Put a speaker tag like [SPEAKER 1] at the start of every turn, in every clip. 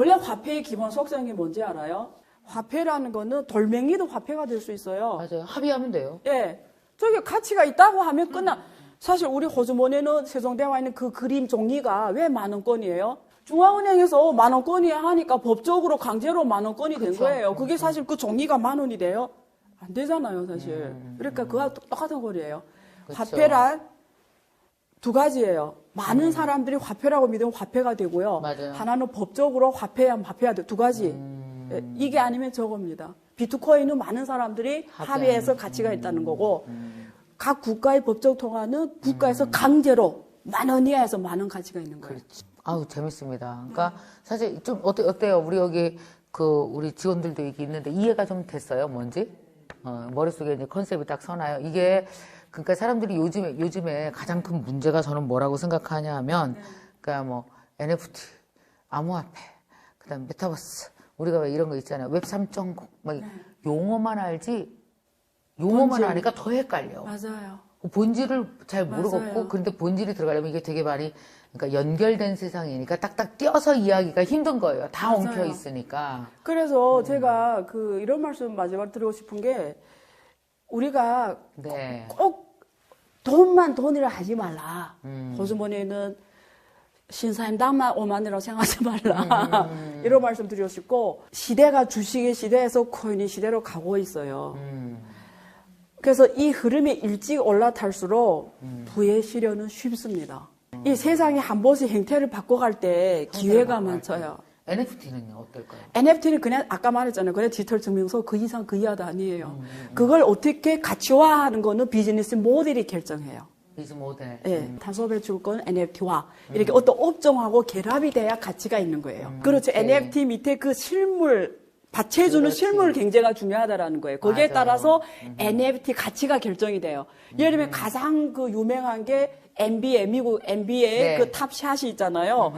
[SPEAKER 1] 원래 화폐의 기본 속성이 뭔지 알아요? 화폐라는 거는 돌멩이도 화폐가 될 수 있어요.
[SPEAKER 2] 맞아요. 합의하면 돼요.
[SPEAKER 1] 예. 저게 가치가 있다고 하면 끝나. 사실 우리 호주머니는 세종대왕에 있는 그 그림 종이가 왜 10,000원권이에요? 중앙은행에서 10,000원권이 하니까 법적으로 강제로 10,000원권이 된 거예요. 그게 사실 그 종이가 10,000원이 돼요? 안 되잖아요, 사실. 그러니까 그거와 똑같은 거리예요.
[SPEAKER 2] 그쵸.
[SPEAKER 1] 화폐란 두 가지예요. 많은 사람들이 화폐라고 믿으면 화폐가 되고요.
[SPEAKER 2] 맞아요.
[SPEAKER 1] 하나는 법적으로 화폐하면 화폐가 돼. 두 가지. 예, 이게 아니면 저겁니다. 비트코인은 많은 사람들이 합의해서 가치가 있다는 거고 각 국가의 법적 통화는 국가에서 강제로 10,000원 이하에서 10,000원 가치가 있는 거예요.
[SPEAKER 2] 그렇지. 아우, 재밌습니다. 그러니까 사실 좀 어때요? 우리 여기 우리 직원들도 여기 있는데 이해가 좀 됐어요? 뭔지? 머릿속에 이제 컨셉이 딱 서나요? 이게 그러니까 사람들이 요즘에 가장 큰 문제가 저는 뭐라고 생각하냐 하면 그러니까 뭐 NFT, 암호화폐, 그다음 메타버스 우리가 왜 이런 거 있잖아요. 웹 3.0 막 용어만 알지 용어만
[SPEAKER 1] 본질.
[SPEAKER 2] 아니까 더 헷갈려.
[SPEAKER 1] 맞아요.
[SPEAKER 2] 본질을 잘 모르겠고
[SPEAKER 1] 맞아요.
[SPEAKER 2] 그런데 본질이 들어가려면 이게 되게 많이 그러니까 연결된 세상이니까 딱딱 띄어서 이야기가 힘든 거예요. 다
[SPEAKER 1] 맞아요.
[SPEAKER 2] 엉켜 있으니까.
[SPEAKER 1] 그래서 제가 이런 말씀 마지막으로 드리고 싶은 게 우리가
[SPEAKER 2] 네.
[SPEAKER 1] 꼭 돈만 돈이라 하지 말라. 호주머니는 신사임당만 5만이라고 생각하지 말라. 이런 말씀 드리고 싶고 시대가 주식의 시대에서 코인의 시대로 가고 있어요. 그래서 이 흐름이 일찍 올라탈수록 부의 실현은 쉽습니다. 이 세상이 한 번씩 행태를 바꿔갈 때 기회가 많죠.
[SPEAKER 2] NFT는요 어떨까요?
[SPEAKER 1] NFT는 그냥 아까 말했잖아요. 그냥 디지털 증명서 그 이상 그 이하도 아니에요. 그걸 어떻게 가치화하는 거는 비즈니스 모델이 결정해요.
[SPEAKER 2] 비즈 모델.
[SPEAKER 1] 예, 탄소 배출권 NFT와 이렇게 어떤 업종하고 결합이 돼야 가치가 있는 거예요. 그렇죠. NFT 밑에 그 실물 받쳐주는
[SPEAKER 2] 그렇지.
[SPEAKER 1] 실물 경제가 중요하다라는 거예요. 거기에
[SPEAKER 2] 맞아요.
[SPEAKER 1] 따라서 NFT 가치가 결정이 돼요. 예를 들면 가장 그 유명한 게 NBA, 미국 NBA의
[SPEAKER 2] 네.
[SPEAKER 1] 그 탑샷이 있잖아요.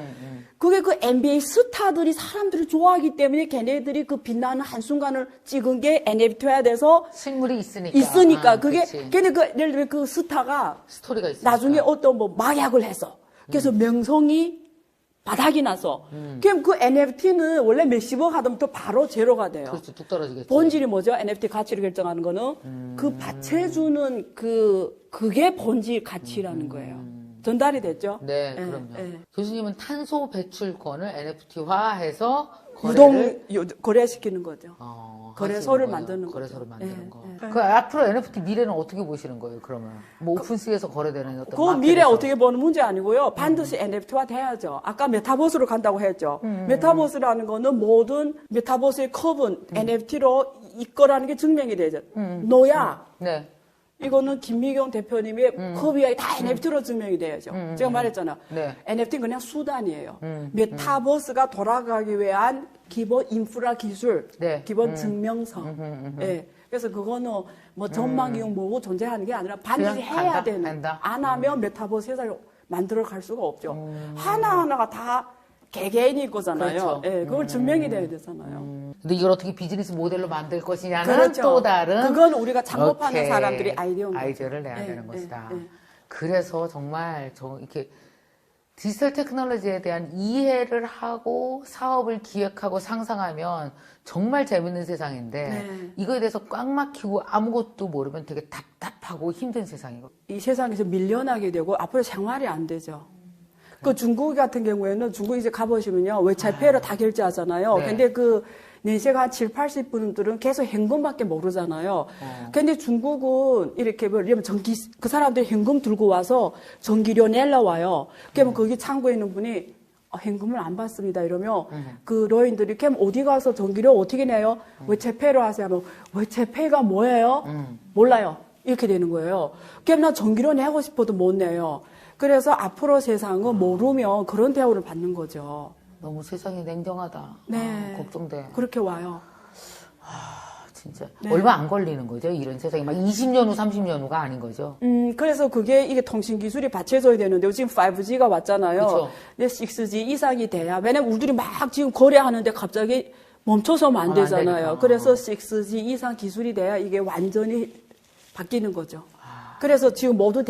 [SPEAKER 1] 그게 그 NBA 스타들이 사람들이 좋아하기 때문에 걔네들이 그 빛나는 한순간을 찍은 게 NFT화야 돼서
[SPEAKER 2] 실물이 있으니까.
[SPEAKER 1] 있으니까 그게
[SPEAKER 2] 그치.
[SPEAKER 1] 걔네 예를 들면 그 스타가
[SPEAKER 2] 스토리가 있으니까.
[SPEAKER 1] 나중에 어떤 뭐 마약을 해서 그래서 명성이 바닥이 나서 그럼 그 NFT는 원래 몇십억 하다부터 바로 제로가 돼요.
[SPEAKER 2] 그렇죠. 뚝 떨어지겠죠.
[SPEAKER 1] 본질이 뭐죠? NFT 가치를 결정하는 거는 그 받쳐주는 그게 본질 가치라는 거예요. 전달이 됐죠?
[SPEAKER 2] 네,
[SPEAKER 1] 예,
[SPEAKER 2] 그럼요.
[SPEAKER 1] 예.
[SPEAKER 2] 교수님은 탄소 배출권을 NFT화해서
[SPEAKER 1] 거래시키는 거죠. 거래소를
[SPEAKER 2] 하시는 거예요.
[SPEAKER 1] 만드는
[SPEAKER 2] 거래소를
[SPEAKER 1] 거죠.
[SPEAKER 2] 만드는
[SPEAKER 1] 예,
[SPEAKER 2] 거.
[SPEAKER 1] 예.
[SPEAKER 2] 그 앞으로 NFT 미래는 어떻게 보시는 거예요? 그러면 뭐 오픈시에서 거래되는 어떤
[SPEAKER 1] 그 미래
[SPEAKER 2] 마켓에서.
[SPEAKER 1] 어떻게 보는 문제 아니고요. 반드시 NFT화 돼야죠. 아까 메타버스로 간다고 했죠. 메타버스라는 거는 모든 메타버스의 컵은 NFT로 이거라는 게 증명이 되죠. 노야.
[SPEAKER 2] 네.
[SPEAKER 1] 이거는 김미경 대표님의 컵이 다 NFT로 증명이 돼야죠. 제가 말했잖아.
[SPEAKER 2] 네.
[SPEAKER 1] NFT는 그냥 수단이에요. 메타버스가 돌아가기 위한 기본 인프라 기술,
[SPEAKER 2] 네.
[SPEAKER 1] 기본 증명서. 예. 그래서 그거는 뭐 전망 이용 뭐고 존재하는 게 아니라 반드시
[SPEAKER 2] 그냥
[SPEAKER 1] 해야
[SPEAKER 2] 간다?
[SPEAKER 1] 되는.
[SPEAKER 2] 간다?
[SPEAKER 1] 안 하면 메타버스 회사를 만들어 갈 수가 없죠. 하나하나가 다 개개인이 거잖아요.
[SPEAKER 2] 그렇죠.
[SPEAKER 1] 예, 그걸 증명이 돼야 되잖아요.
[SPEAKER 2] 근데 이걸 어떻게 비즈니스 모델로 만들 것이냐는
[SPEAKER 1] 그렇죠.
[SPEAKER 2] 또 다른
[SPEAKER 1] 그건 우리가 창업하는
[SPEAKER 2] 오케이.
[SPEAKER 1] 사람들이 아이디어인 거죠.
[SPEAKER 2] 아이디어를 내야
[SPEAKER 1] 예,
[SPEAKER 2] 되는
[SPEAKER 1] 예,
[SPEAKER 2] 것이다.
[SPEAKER 1] 예.
[SPEAKER 2] 그래서 정말 이렇게 디지털 테크놀로지에 대한 이해를 하고 사업을 기획하고 상상하면 정말 재밌는 세상인데
[SPEAKER 1] 네.
[SPEAKER 2] 이거에 대해서 꽉 막히고 아무것도 모르면 되게 답답하고 힘든 세상이고.
[SPEAKER 1] 이 세상에서 밀려나게 되고 앞으로 생활이 안 되죠. 그 중국 같은 경우에는 중국 이제 가보시면요. 외차폐로 다 결제하잖아요.
[SPEAKER 2] 네.
[SPEAKER 1] 근데 그年세가 한 7, 80분들은 계속 현금밖에 모르잖아요. 근데 중국은 이렇게 뭐 예를 들면 그 사람들이 현금 들고 와서 전기료 내려 와요. 그러면 거기 창구에 있는 분이 현금을 안 받습니다. 이러면 그 로인들이 그럼 어디 가서 전기료 어떻게 내요? 외채폐로 하세요. 하면 외채폐가 뭐예요? 몰라요. 이렇게 되는 거예요. 그럼 나 전기료 내고 싶어도 못 내요. 그래서 앞으로 세상은 모르면 그런 대우를 받는 거죠.
[SPEAKER 2] 너무 세상이 냉정하다.
[SPEAKER 1] 네.
[SPEAKER 2] 걱정돼.
[SPEAKER 1] 그렇게 와요.
[SPEAKER 2] 진짜
[SPEAKER 1] 네.
[SPEAKER 2] 얼마 안 걸리는 거죠. 이런 세상이 막 20년 후, 30년 후가 아닌 거죠.
[SPEAKER 1] 그래서 이게 통신 기술이 받쳐줘야 되는데 지금 5G가 왔잖아요.
[SPEAKER 2] 그쵸.
[SPEAKER 1] 근데 6G 이상이 돼야 왜냐면 우리들이 막 지금 거래하는데 갑자기 멈춰서면 안
[SPEAKER 2] 안
[SPEAKER 1] 되잖아요.
[SPEAKER 2] 되니까.
[SPEAKER 1] 그래서 6G 이상 기술이 돼야 이게 완전히 바뀌는 거죠. 그래서 지금 모두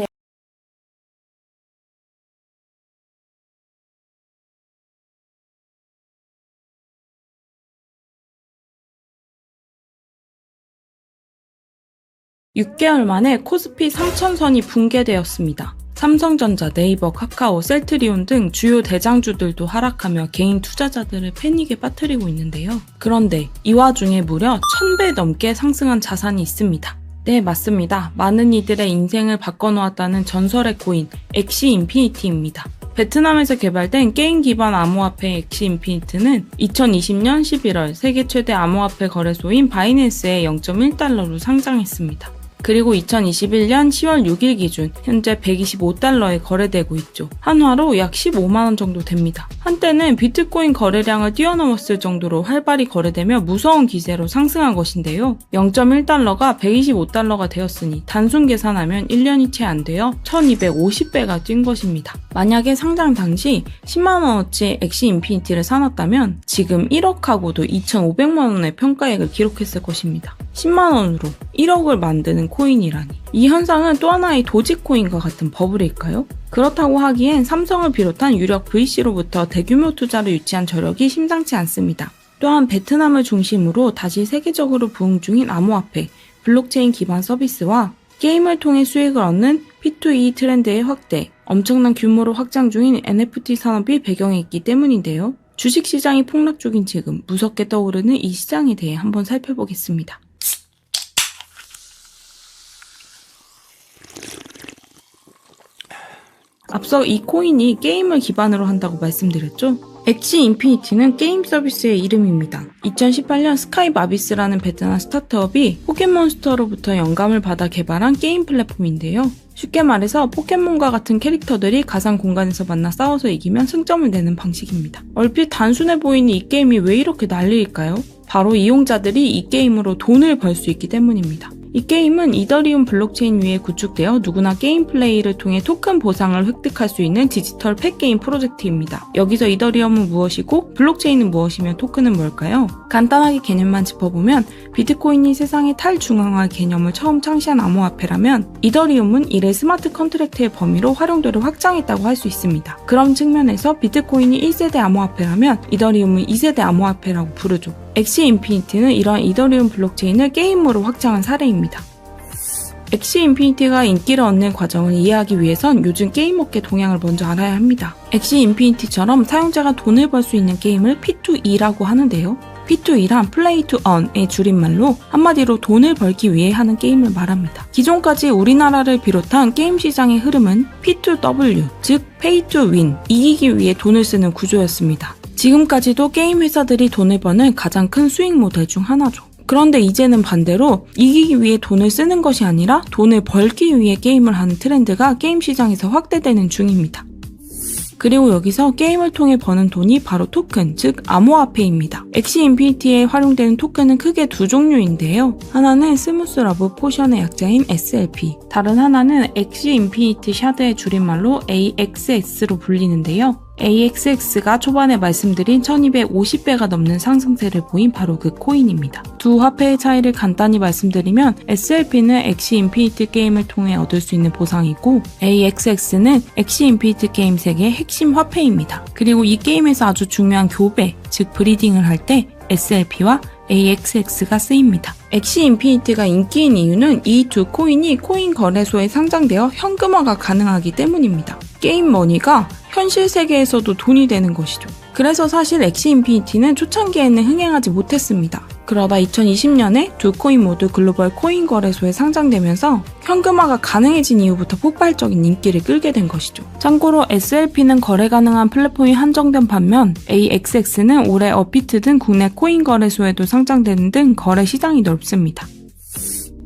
[SPEAKER 3] 6개월 만에 코스피 3,000선이 붕괴되었습니다. 삼성전자, 네이버, 카카오, 셀트리온 등 주요 대장주들도 하락하며 개인 투자자들을 패닉에 빠뜨리고 있는데요. 그런데 이 와중에 무려 1000배 넘게 상승한 자산이 있습니다. 네, 맞습니다. 많은 이들의 인생을 바꿔놓았다는 전설의 코인 엑시 인피니티입니다. 베트남에서 개발된 게임 기반 암호화폐 엑시 인피니트는 2020년 11월 세계 최대 암호화폐 거래소인 바이낸스에 0.1달러로 상장했습니다. 그리고 2021년 10월 6일 기준 현재 125달러에 거래되고 있죠. 한화로 약 15만원 정도 됩니다. 한때는 비트코인 거래량을 뛰어넘었을 정도로 활발히 거래되며 무서운 기세로 상승한 것인데요. 0.1달러가 125달러가 되었으니 단순 계산하면 1년이 채 안 되어 1250배가 뛴 것입니다. 만약에 상장 당시 10만원어치 엑시 인피니티를 사놨다면 지금 1억하고도 2,500만원의 평가액을 기록했을 것입니다. 10만원으로 1억을 만드는 코인이라니. 이 현상은 또 하나의 도지코인과 같은 버블일까요? 그렇다고 하기엔 삼성을 비롯한 유력 VC로부터 대규모 투자를 유치한 저력이 심상치 않습니다. 또한 베트남을 중심으로 다시 세계적으로 부흥 중인 암호화폐, 블록체인 기반 서비스와 게임을 통해 수익을 얻는 P2E 트렌드의 확대, 엄청난 규모로 확장 중인 NFT 산업이 배경에 있기 때문인데요. 주식시장이 폭락 중인 지금 무섭게 떠오르는 이 시장에 대해 한번 살펴보겠습니다. 앞서 이 코인이 게임을 기반으로 한다고 말씀드렸죠? 엑시 인피니티는 게임 서비스의 이름입니다. 2018년 스카이 마비스라는 베트남 스타트업이 포켓몬스터로부터 영감을 받아 개발한 게임 플랫폼인데요. 쉽게 말해서 포켓몬과 같은 캐릭터들이 가상 공간에서 만나 싸워서 이기면 승점을 내는 방식입니다. 얼핏 단순해 보이는 이 게임이 왜 이렇게 난리일까요? 바로 이용자들이 이 게임으로 돈을 벌 수 있기 때문입니다. 이 게임은 이더리움 블록체인 위에 구축되어 누구나 게임 플레이를 통해 토큰 보상을 획득할 수 있는 디지털 펫게임 프로젝트입니다. 여기서 이더리움은 무엇이고 블록체인은 무엇이며 토큰은 뭘까요? 간단하게 개념만 짚어보면 비트코인이 세상의 탈중앙화 개념을 처음 창시한 암호화폐라면 이더리움은 이를 스마트 컨트랙트의 범위로 활용도를 확장했다고 할 수 있습니다. 그런 측면에서 비트코인이 1세대 암호화폐라면 이더리움은 2세대 암호화폐라고 부르죠. 엑시 인피니티는 이러한 이더리움 블록체인을 게임으로 확장한 사례입니다. 엑시 인피니티가 인기를 얻는 과정을 이해하기 위해선 요즘 게임 업계 동향을 먼저 알아야 합니다. 엑시 인피니티처럼 사용자가 돈을 벌 수 있는 게임을 P2E라고 하는데요. P2E란 Play to Earn의 줄임말로 한마디로 돈을 벌기 위해 하는 게임을 말합니다. 기존까지 우리나라를 비롯한 게임 시장의 흐름은 P2W, 즉 Pay to Win, 이기기 위해 돈을 쓰는 구조였습니다. 지금까지도 게임 회사들이 돈을 버는 가장 큰 수익 모델 중 하나죠. 그런데 이제는 반대로 이기기 위해 돈을 쓰는 것이 아니라 돈을 벌기 위해 게임을 하는 트렌드가 게임 시장에서 확대되는 중입니다. 그리고 여기서 게임을 통해 버는 돈이 바로 토큰, 즉 암호화폐입니다. 엑시 인피니티에 활용되는 토큰은 크게 두 종류인데요. 하나는 스무스 러브 포션의 약자인 SLP, 다른 하나는 엑시 인피니티 샤드의 줄임말로 AXS로 불리는데요. AXX가 초반에 말씀드린 1250배가 넘는 상승세를 보인 바로 그 코인입니다. 두 화폐의 차이를 간단히 말씀드리면 SLP는 엑시 인피니티 게임을 통해 얻을 수 있는 보상이고 AXX는 엑시 인피니티 게임 세계의 핵심 화폐입니다. 그리고 이 게임에서 아주 중요한 교배, 즉 브리딩을 할 때 SLP와 AXX가 쓰입니다. 엑시 인피니티가 인기인 이유는 이 두 코인이 코인 거래소에 상장되어 현금화가 가능하기 때문입니다. 게임 머니가 현실 세계에서도 돈이 되는 것이죠. 그래서 사실 엑시 인피니티는 초창기에는 흥행하지 못했습니다. 그러다 2020년에 두 코인 모두 글로벌 코인 거래소에 상장되면서 현금화가 가능해진 이후부터 폭발적인 인기를 끌게 된 것이죠. 참고로 SLP는 거래 가능한 플랫폼이 한정된 반면 AXX는 올해 업비트 등 국내 코인 거래소에도 상장되는 등 거래 시장이 넓습니다.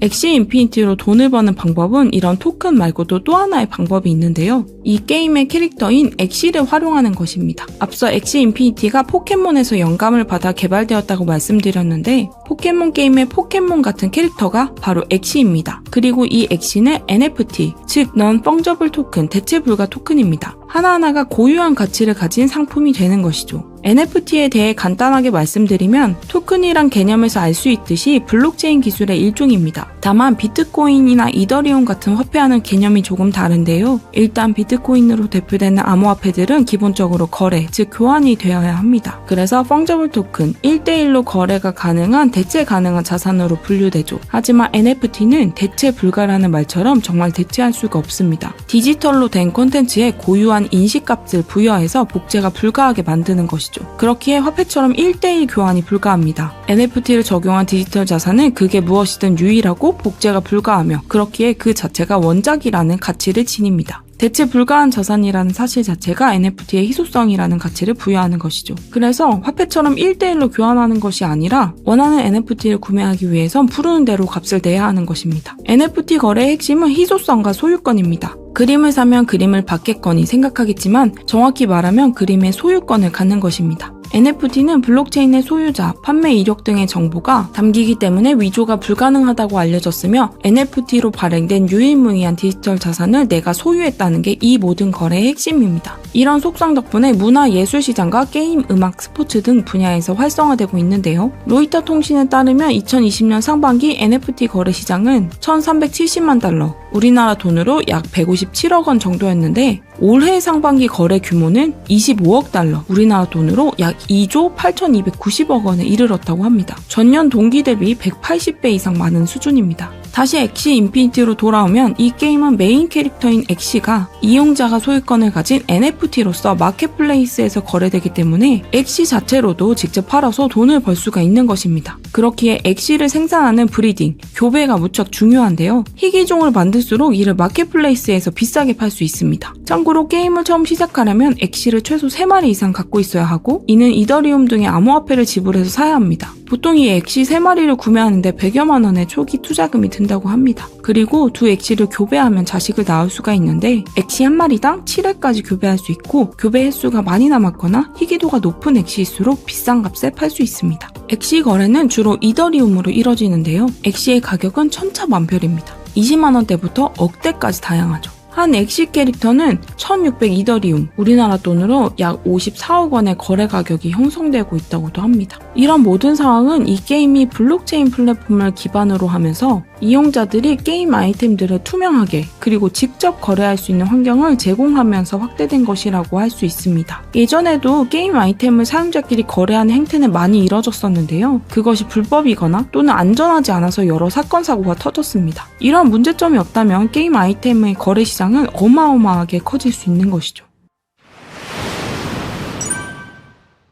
[SPEAKER 3] 엑시 인피니티로 돈을 버는 방법은 이런 토큰 말고도 또 하나의 방법이 있는데요. 이 게임의 캐릭터인 엑시를 활용하는 것입니다. 앞서 엑시 인피니티가 포켓몬에서 영감을 받아 개발되었다고 말씀드렸는데 포켓몬 게임의 포켓몬 같은 캐릭터가 바로 엑시입니다. 그리고 이 엑시는 NFT, 즉 Non-Fungible 토큰, 대체 불가 토큰입니다. 하나하나가 고유한 가치를 가진 상품이 되는 것이죠. NFT에 대해 간단하게 말씀드리면 토큰이란 개념에서 알 수 있듯이 블록체인 기술의 일종입니다. 다만 비트코인이나 이더리움 같은 화폐와는 개념이 조금 다른데요. 일단 비트코인으로 대표되는 암호화폐들은 기본적으로 거래, 즉 교환이 되어야 합니다. 그래서 펑저블 토큰, 1대1로 거래가 가능한 대체 가능한 자산으로 분류되죠. 하지만 NFT는 대체 불가라는 말처럼 정말 대체할 수가 없습니다. 디지털로 된 콘텐츠에 고유한 인식값을 부여해서 복제가 불가하게 만드는 것이죠. 그렇기에 화폐처럼 1대1 교환이 불가합니다. NFT를 적용한 디지털 자산은 그게 무엇이든 유일하고 복제가 불가하며 그렇기에 그 자체가 원작이라는 가치를 지닙니다. 대체 불가한 자산이라는 사실 자체가 NFT의 희소성이라는 가치를 부여하는 것이죠. 그래서 화폐처럼 1대1로 교환하는 것이 아니라 원하는 NFT를 구매하기 위해선 부르는 대로 값을 내야 하는 것입니다. NFT 거래의 핵심은 희소성과 소유권입니다. 그림을 사면 그림을 받겠거니 생각하겠지만 정확히 말하면 그림의 소유권을 갖는 것입니다. NFT는 블록체인의 소유자, 판매 이력 등의 정보가 담기기 때문에 위조가 불가능하다고 알려졌으며 NFT로 발행된 유일무이한 디지털 자산을 내가 소유했다는 게 이 모든 거래의 핵심입니다. 이런 속성 덕분에 문화 예술 시장과 게임, 음악, 스포츠 등 분야에서 활성화되고 있는데요. 로이터 통신에 따르면 2020년 상반기 NFT 거래 시장은 1,370만 달러, 우리나라 돈으로 약 157억 원 정도였는데 올해 상반기 거래 규모는 25억 달러, 우리나라 돈으로 약 2조 8,290억 원에 이르렀다고 합니다. 전년 동기 대비 180배 이상 많은 수준입니다. 다시 엑시 인피니티로 돌아오면 이 게임은 메인 캐릭터인 엑시가 이용자가 소유권을 가진 NFT로서 마켓플레이스에서 거래되기 때문에 엑시 자체로도 직접 팔아서 돈을 벌 수가 있는 것입니다. 그렇기에 엑시를 생산하는 브리딩, 교배가 무척 중요한데요. 희귀종을 만들수록 이를 마켓플레이스에서 비싸게 팔 수 있습니다. 참고로 게임을 처음 시작하려면 엑시를 최소 3마리 이상 갖고 있어야 하고 이는 이더리움 등의 암호화폐를 지불해서 사야 합니다. 보통 이 엑시 3마리를 구매하는데 100여만 원의 초기 투자금이 든다고 합니다. 그리고 두 엑시를 교배하면 자식을 낳을 수가 있는데 엑시 한 마리당 7회까지 교배할 수 있고 교배 횟수가 많이 남았거나 희귀도가 높은 엑시일수록 비싼 값에 팔 수 있습니다. 엑시 거래는 주로 이더리움으로 이뤄지는데요. 엑시의 가격은 천차만별입니다. 20만 원대부터 억대까지 다양하죠. 한 엑시 캐릭터는 1600 이더리움, 우리나라 돈으로 약 54억 원의 거래 가격이 형성되고 있다고도 합니다. 이런 모든 상황은 이 게임이 블록체인 플랫폼을 기반으로 하면서 이용자들이 게임 아이템들을 투명하게 그리고 직접 거래할 수 있는 환경을 제공하면서 확대된 것이라고 할 수 있습니다. 예전에도 게임 아이템을 사용자끼리 거래하는 행태는 많이 이뤄졌었는데요. 그것이 불법이거나 또는 안전하지 않아서 여러 사건 사고가 터졌습니다. 이런 문제점이 없다면 게임 아이템의 거래 시장은 어마어마하게 커질 수 있는 것이죠.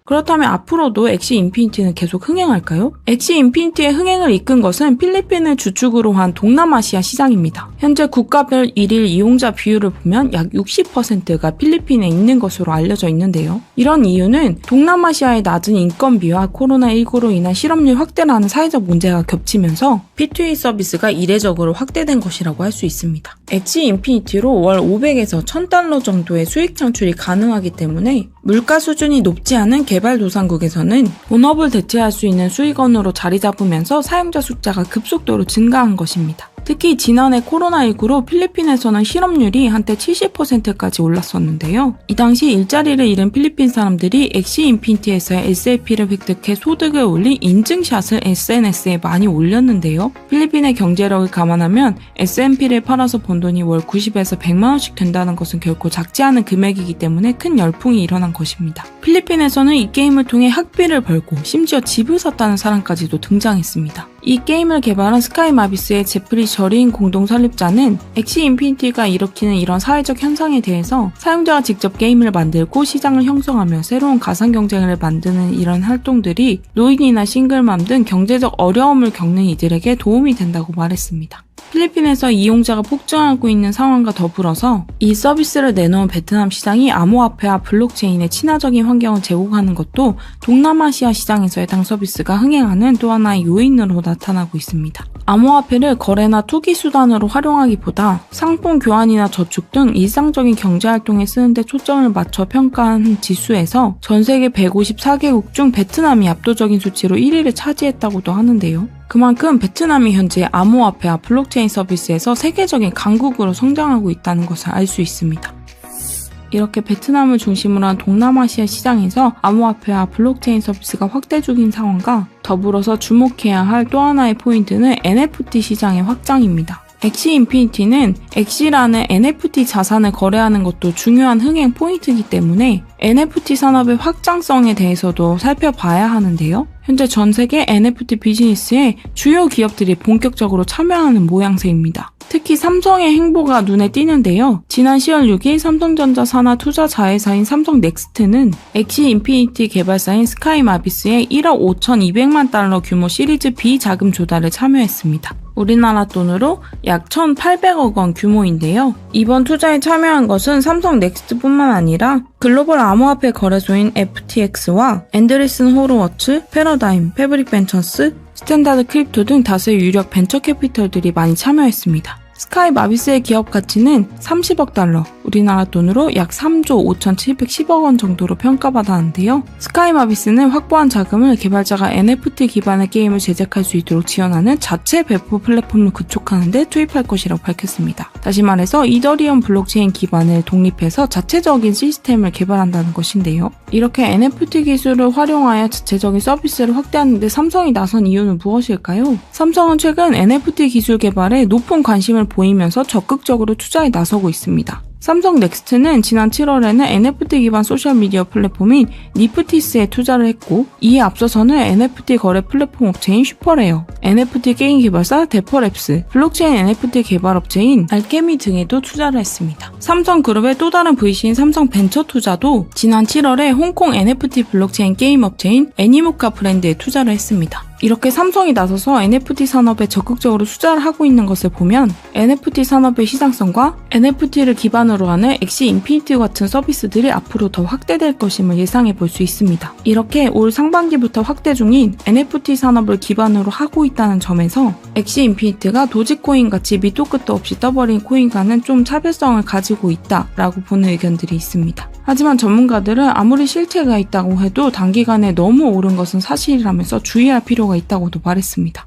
[SPEAKER 3] 그렇다면 앞으로도 엑시 인피니티는 계속 흥행할까요? 엑시 인피니티의 흥행을 이끈 것은 필리핀을 주축으로 한 동남아시아 시장입니다. 현재 국가별 일일 이용자 비율을 보면 약 60%가 필리핀에 있는 것으로 알려져 있는데요. 이런 이유는 동남아시아의 낮은 인건비와 코로나19로 인한 실업률 확대라는 사회적 문제가 겹치면서 P2E 서비스가 이례적으로 확대된 것이라고 할 수 있습니다. 엑시 인피니티로 월 500에서 1000달러 정도의 수익 창출이 가능하기 때문에 물가 수준이 높지 않은 개발도상국에서는 본업을 대체할 수 있는 수익원으로 자리 잡으면서 사용자 숫자가 급속도로 증가한 것입니다. 특히 지난해 코로나19로 필리핀에서는 실업률이 한때 70%까지 올랐었는데요. 이 당시 일자리를 잃은 필리핀 사람들이 엑시 인피니티에서의 SLP를 획득해 소득을 올린 인증샷을 SNS에 많이 올렸는데요. 필리핀의 경제력을 감안하면 SNP를 팔아서 번 돈이 월 90에서 100만 원씩 된다는 것은 결코 작지 않은 금액이기 때문에 큰 열풍이 일어난 것입니다. 필리핀에서는 이 게임을 통해 학비를 벌고 심지어 집을 샀다는 사람까지도 등장했습니다. 이 게임을 개발한 스카이 마비스의 제프리 저린 공동 설립자는 엑시 인피니티가 일으키는 이런 사회적 현상에 대해서 사용자가 직접 게임을 만들고 시장을 형성하며 새로운 가상 경쟁을 만드는 이런 활동들이 노인이나 싱글맘 등 경제적 어려움을 겪는 이들에게 도움이 된다고 말했습니다. 필리핀에서 이용자가 폭증하고 있는 상황과 더불어서 이 서비스를 내놓은 베트남 시장이 암호화폐와 블록체인의 친화적인 환경을 제공하는 것도 동남아시아 시장에서 해당 서비스가 흥행하는 또 하나의 요인으로 나타나고 있습니다. 암호화폐를 거래나 투기 수단으로 활용하기보다 상품 교환이나 저축 등 일상적인 경제활동에 쓰는데 초점을 맞춰 평가한 지수에서 전 세계 154개국 중 베트남이 압도적인 수치로 1위를 차지했다고도 하는데요. 그만큼 베트남이 현재 암호화폐와 블록체인 서비스에서 세계적인 강국으로 성장하고 있다는 것을 알 수 있습니다. 이렇게 베트남을 중심으로 한 동남아시아 시장에서 암호화폐와 블록체인 서비스가 확대 중인 상황과 더불어서 주목해야 할 또 하나의 포인트는 NFT 시장의 확장입니다. 엑시 인피니티는 엑시라는 NFT 자산을 거래하는 것도 중요한 흥행 포인트이기 때문에 NFT 산업의 확장성에 대해서도 살펴봐야 하는데요. 현재 전 세계 NFT 비즈니스에 주요 기업들이 본격적으로 참여하는 모양새입니다. 특히 삼성의 행보가 눈에 띄는데요. 지난 10월 6일 삼성전자 산하 투자 자회사인 삼성넥스트는 엑시 인피니티 개발사인 스카이마비스의 1억 5,200만 달러 규모 시리즈 B 자금 조달에 참여했습니다. 우리나라 돈으로 약 1,800억 원 규모인데요. 이번 투자에 참여한 것은 삼성 넥스트뿐만 아니라 글로벌 암호화폐 거래소인 FTX와 앤드리슨 호로워츠, 패러다임, 패브릭 벤처스, 스탠다드 크립토 등 다수의 유력 벤처 캐피털들이 많이 참여했습니다. 스카이 마비스의 기업 가치는 30억 달러, 우리나라 돈으로 약 3조 5,710억 원 정도로 평가받았는데요. 스카이 마비스는 확보한 자금을 개발자가 NFT 기반의 게임을 제작할 수 있도록 지원하는 자체 배포 플랫폼을 구축하는 데 투입할 것이라고 밝혔습니다. 다시 말해서 이더리움 블록체인 기반을 독립해서 자체적인 시스템을 개발한다는 것인데요. 이렇게 NFT 기술을 활용하여 자체적인 서비스를 확대하는 데 삼성이 나선 이유는 무엇일까요? 삼성은 최근 NFT 기술 개발에 높은 관심을 보이면서 적극적으로 투자에 나서고 있습니다. 삼성 넥스트는 지난 7월에는 NFT 기반 소셜미디어 플랫폼인 니프티스에 투자를 했고, 이에 앞서서는 NFT 거래 플랫폼 업체인 슈퍼레어, NFT 게임 개발사 데퍼랩스, 블록체인 NFT 개발 업체인 알케미 등에도 투자를 했습니다. 삼성그룹의 또 다른 VC인 삼성벤처투자도 지난 7월에 홍콩 NFT 블록체인 게임 업체인 애니모카 브랜드에 투자를 했습니다. 이렇게 삼성이 나서서 NFT 산업에 적극적으로 투자를 하고 있는 것을 보면 NFT 산업의 시장성과 NFT를 기반으로 하는 엑시 인피니티 같은 서비스들이 앞으로 더 확대될 것임을 예상해 볼 수 있습니다. 이렇게 올 상반기부터 확대 중인 NFT 산업을 기반으로 하고 있다는 점에서 엑시 인피니티가 도지코인 같이 밑도 끝도 없이 떠버린 코인과는 좀 차별성을 가지고 있다라고 보는 의견들이 있습니다. 하지만 전문가들은 아무리 실체가 있다고 해도 단기간에 너무 오른 것은 사실이라면서 주의할 필요가 있다고도 말했습니다.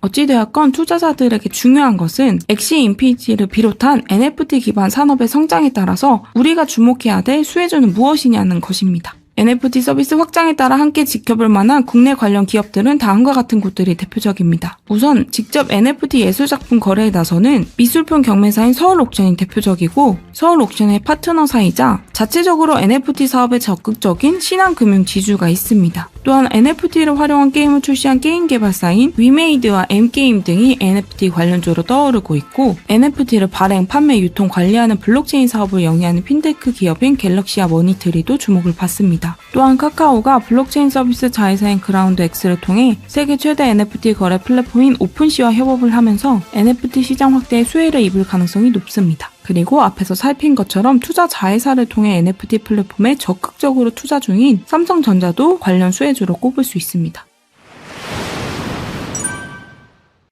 [SPEAKER 3] 어찌되었건 투자자들에게 중요한 것은 엑시 인피니티를 비롯한 NFT 기반 산업의 성장에 따라서 우리가 주목해야 될 수혜주는 무엇이냐는 것입니다. NFT 서비스 확장에 따라 함께 지켜볼 만한 국내 관련 기업들은 다음과 같은 곳들이 대표적입니다. 우선 직접 NFT 예술작품 거래에 나서는 미술품 경매사인 서울옥션이 대표적이고, 서울옥션의 파트너사이자 자체적으로 NFT 사업에 적극적인 신한금융지주가 있습니다. 또한 NFT를 활용한 게임을 출시한 게임 개발사인 위메이드와 M게임 등이 NFT 관련주로 떠오르고 있고, NFT를 발행, 판매, 유통, 관리하는 블록체인 사업을 영위하는 핀테크 기업인 갤럭시와 머니트리도 주목을 받습니다. 또한 카카오가 블록체인 서비스 자회사인 그라운드X를 통해 세계 최대 NFT 거래 플랫폼인 오픈시와 협업을 하면서 NFT 시장 확대에 수혜를 입을 가능성이 높습니다. 그리고 앞에서 살핀 것처럼 투자 자회사를 통해 NFT 플랫폼에 적극적으로 투자 중인 삼성전자도 관련 수혜주로 꼽을 수 있습니다.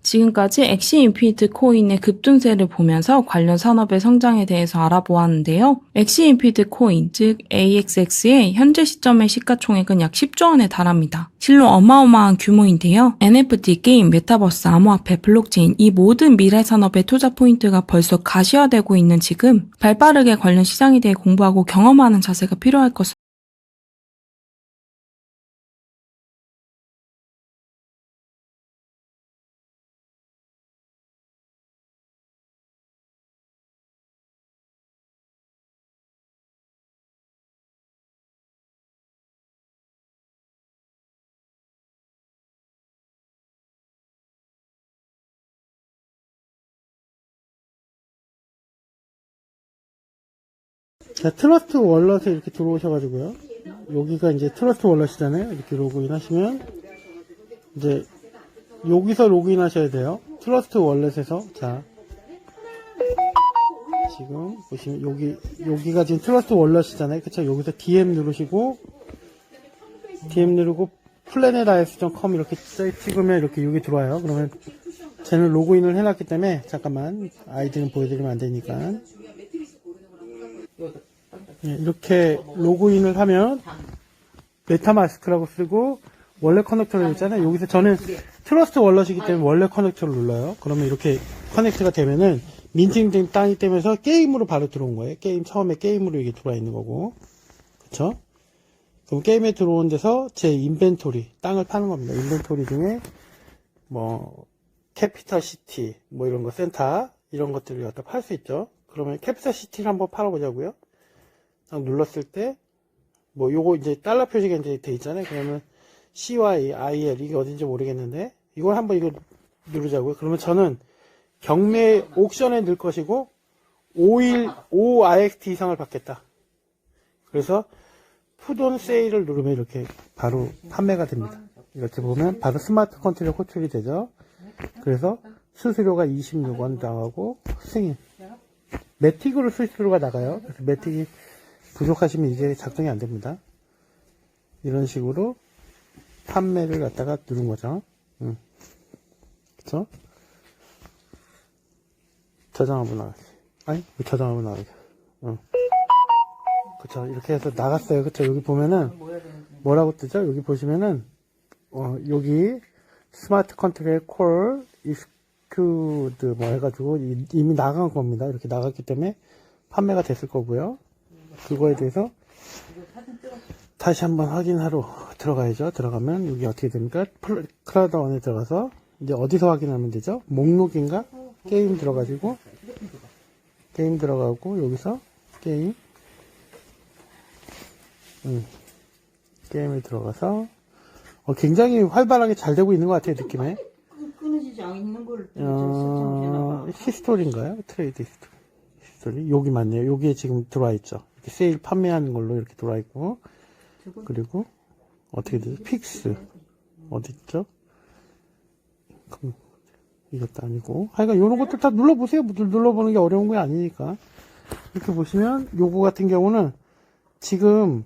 [SPEAKER 3] 지금까지 엑시 인피니티 코인의 급등세를 보면서 관련 산업의 성장에 대해서 알아보았는데요. 엑시 인피니티 코인, 즉 AXX의 현재 시점의 시가총액은 약 10조 원에 달합니다. 실로 어마어마한 규모인데요. NFT, 게임, 메타버스, 암호화폐, 블록체인 이 모든 미래 산업의 투자 포인트가 벌써 가시화되고 있는 지금 발빠르게 관련 시장에 대해 공부하고 경험하는 자세가 필요할 것을
[SPEAKER 4] 자, 트러스트 월렛에 이렇게 들어오셔가지고요. 여기가 이제 트러스트 월렛이잖아요. 이렇게 로그인 하시면, 이제, 여기서 로그인 하셔야 돼요. 트러스트 월렛에서, 자. 지금, 보시면, 여기가 지금 트러스트 월렛이잖아요. 그쵸? 여기서 DM 누르시고, DM 누르고, planetis.com 이렇게 찍으면 이렇게 여기 들어와요. 그러면, 쟤는 로그인을 해놨기 때문에, 잠깐만, 아이디는 보여드리면 안 되니까. 네, 이렇게 로그인을 하면 메타마스크라고 쓰고 월렛 커넥터를 있잖아요. 여기서 저는 트러스트 월렛이기 때문에 월렛 커넥터를 눌러요. 그러면 이렇게 커넥트가 되면은 민팅된 땅이 되면서 게임으로 바로 들어온 거예요. 처음에 게임으로 이게 들어와 있는 거고. 그쵸? 그럼 게임에 들어온 데서 제 인벤토리, 땅을 파는 겁니다. 인벤토리 중에, 뭐, 캐피탈 시티, 뭐 이런 거, 센터, 이런 것들을 갖다 팔 수 있죠. 그러면 캐피탈 시티를 한번 팔아보자고요. 딱 눌렀을 때, 뭐, 요거 이제 달러 표시가 이제 돼 있잖아요. 그러면 CY, IL, 이게 어딘지 모르겠는데, 이걸 한번 이거 누르자고요. 그러면 저는 경매 옥션에 넣을 것이고, 5 IXT 이상을 받겠다. 그래서, 푸돈 세일을 누르면 이렇게 바로 판매가 됩니다. 이렇게 보면 바로 스마트 컨트롤 호출이 되죠. 그래서 수수료가 26원 나가고 승인. 매틱으로 수수료가 나가요. 그래서 매틱이 부족하시면 이게 작동이 안 됩니다. 이런 식으로 판매를 갖다가 누른 거죠. 그쵸? 저장 한번 나가게. 아니, 저장 한번 나가게. 그쵸. 이렇게 해서 나갔어요. 그쵸. 여기 보면은, 뭐라고 뜨죠? 여기 보시면은, 여기, 스마트 컨트롤 콜, 익스큐드, 뭐 해가지고, 이미 나간 겁니다. 이렇게 나갔기 때문에, 판매가 됐을 거고요. 그거에 대해서, 다시 한번 확인하러 들어가야죠. 들어가면, 여기 어떻게 됩니까? 클라우드 원에 들어가서, 이제 어디서 확인하면 되죠? 목록인가? 게임 들어가지고, 게임 들어가고, 여기서, 게임, 게임에 들어가서 굉장히 활발하게 잘 되고 있는 것 같아요. 느낌에
[SPEAKER 5] 끊어지지 않는 걸
[SPEAKER 4] 히스토리인가요? 트레이드 히스토리 여기 맞네요. 여기에 지금 들어와 있죠. 이렇게 세일 판매하는 걸로 이렇게 들어와 있고, 그리고 어떻게 되죠? 픽스 어디 있죠? 이것도 아니고, 하여간 이런 것들 다 눌러보세요. 눌러보는 게 어려운 게 아니니까. 이렇게 보시면 요거 같은 경우는 지금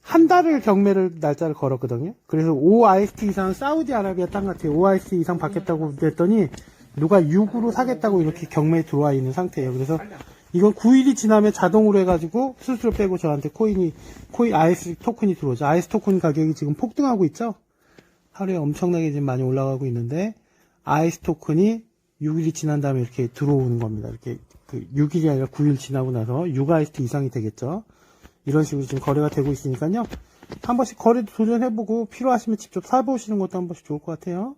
[SPEAKER 4] 한 달을 경매를 날짜를 걸었거든요. 그래서 5IST 이상 사우디아라비아 땅 같아요. 5IST 이상 받겠다고 했더니 누가 6으로 사겠다고 이렇게 경매에 들어와 있는 상태예요. 그래서 이건 9일이 지나면 자동으로 해가지고 수수료 빼고 저한테 코인 IS 토큰이 들어오죠. IS 토큰 가격이 지금 폭등하고 있죠. 하루에 엄청나게 지금 많이 올라가고 있는데, IS 토큰이 6일이 지난 다음에 이렇게 들어오는 겁니다. 이렇게 6일이 아니라 9일 지나고 나서 6IST 이상이 되겠죠. 이런 식으로 지금 거래가 되고 있으니까요. 한 번씩 거래도 도전해보고 필요하시면 직접 사보시는 것도 한 번씩 좋을 것 같아요.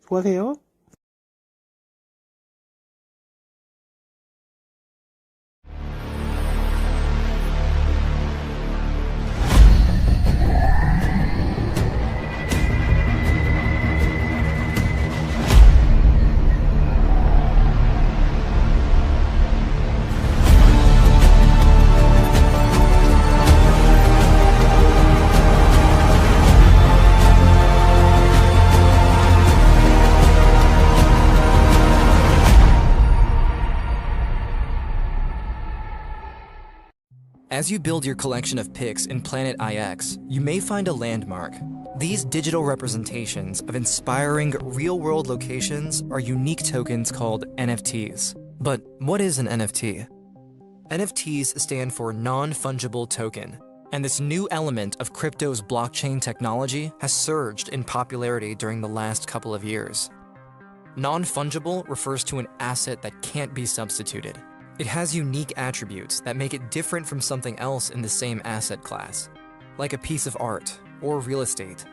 [SPEAKER 4] 수고하세요.
[SPEAKER 6] As you build your collection of pics in Planet IX, you may find a landmark. These digital representations of inspiring real-world locations are unique tokens called NFTs. But what is an NFT? NFTs stand for non-fungible token, and this new element of crypto's blockchain technology has surged in popularity during the last couple of years. Non-fungible refers to an asset that can't be substituted. It has unique attributes that make it different from something else in the same asset class, like a piece of art or real estate.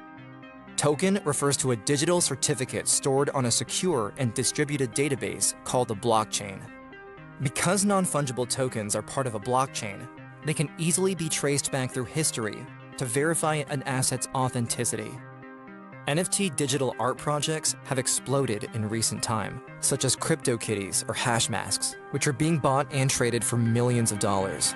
[SPEAKER 6] Token refers to a digital certificate stored on a secure and distributed database called a blockchain. Because non-fungible tokens are part of a blockchain, they can easily be traced back through history to verify an asset's authenticity. NFT digital art projects have exploded in recent time, such as CryptoKitties or Hashmasks, which are being bought and traded for millions of dollars.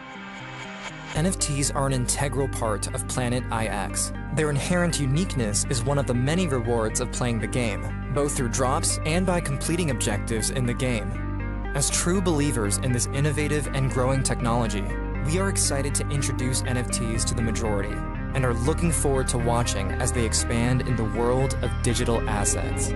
[SPEAKER 6] NFTs are an integral part of Planet IX. Their inherent uniqueness is one of the many rewards of playing the game, both through drops and by completing objectives in the game. As true believers in this innovative and growing technology, we are excited to introduce NFTs to the majority and are looking forward to watching as they expand in the world of digital assets.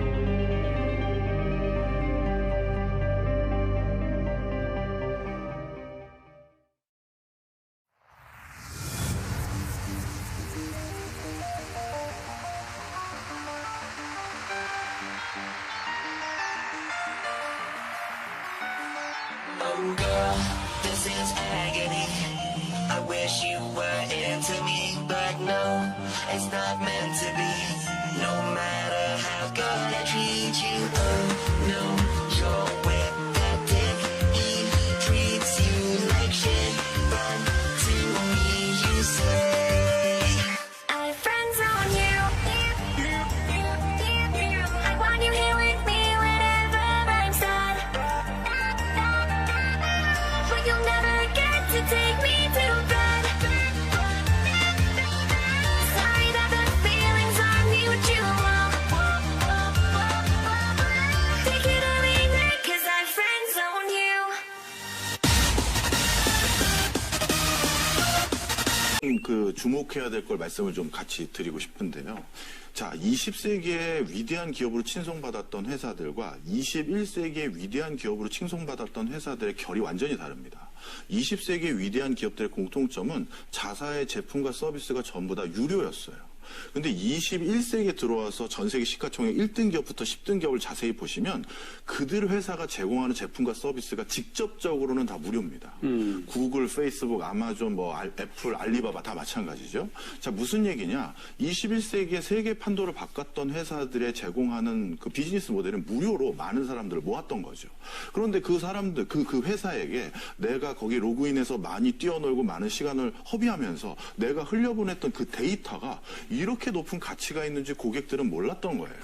[SPEAKER 7] wish you were into me, but no, it's not meant to be. No matter how good I treat you, oh no, you're with that dick. He treats you like shit, but to me you say I friends on you. I want you here with me whenever I'm sad, but you'll never get to take me to bed. Sorry that the feelings are mutual. Take it or leave it, 'cause I friends on you.
[SPEAKER 8] 그 주목해야 될 걸 말씀을 좀 같이 드리고 싶은데요. 자, 20세기의 위대한 기업으로 칭송받았던 회사들과 21세기의 위대한 기업으로 칭송받았던 회사들의 결이 완전히 다릅니다. 20세기의 위대한 기업들의 공통점은 자사의 제품과 서비스가 전부 다 유료였어요. 근데 21세기에 들어와서 전 세계 시가총액 1등 기업부터 10등 기업을 자세히 보시면 그들 회사가 제공하는 제품과 서비스가 직접적으로는 다 무료입니다. 구글, 페이스북, 아마존, 애플, 알리바바 다 마찬가지죠. 자, 무슨 얘기냐? 21세기에 세계 판도를 바꿨던 회사들의 제공하는 그 비즈니스 모델은 무료로 많은 사람들을 모았던 거죠. 그런데 그 사람들, 그 회사에게 내가 거기 로그인해서 많이 뛰어놀고 많은 시간을 허비하면서 내가 흘려보냈던 그 데이터가 이렇게 높은 가치가 있는지 고객들은 몰랐던 거예요.